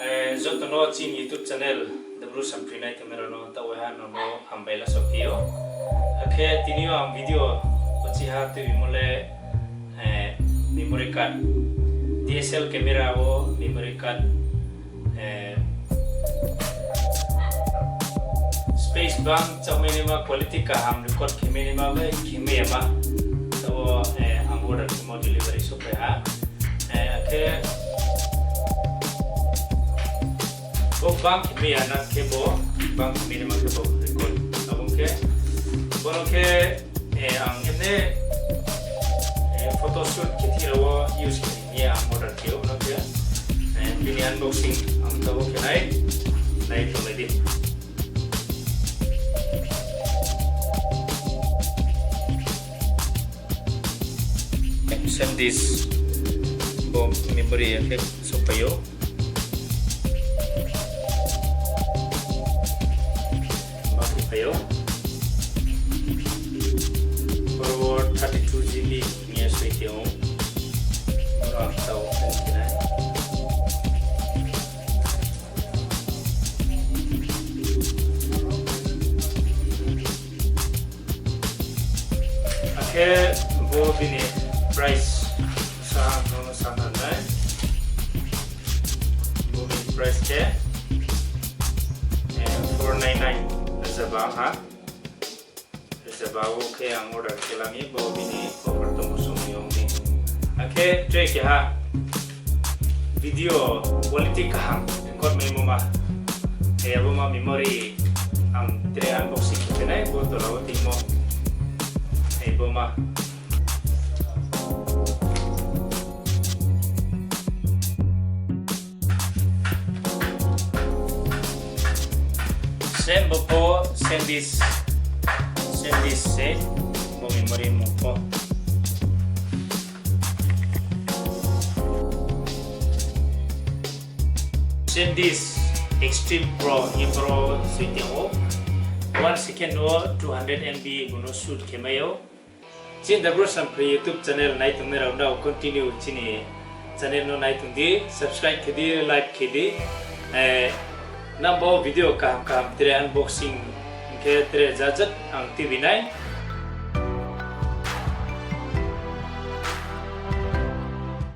Zoto no chin YouTube channel W Samprinai kamera no tawahan no ambela sokio. Akhe tinio am video ochi ha tu imole memory card DSL camera wo memory card space bang chau minima quality ka ham record ke minima ba khime ma to am order mo delivery so pe ha akhe bang khime ana ke bo bang minima ke bo record abong ke bono ke ang ene photoshoot ke thirawa use ke am order ke ono ke ini unboxing am tabo ke nai to ledi send this bomb memory effect supaya payo forward 32 GB nya sekian orang tahu kan akhir bo bini price sana na bo bini price ke 499 Zabaha Zabaho ke ang order kelami bawa bini over to musung yung ni ake track ya video quality kahang record may mo ma kaya mo ma memory ang tre unboxing kita na ibo to rawati mo ay bo ma send po send this mo memory mo po send this Extreme Pro Pro setting o 1 second o 200 MB guno shoot kemayo chin W Sampri YouTube channel nai tum mera now continue chini channel no nai tum di subscribe kedi like kedi number video kam tre unboxing ke tre jajat ang TV9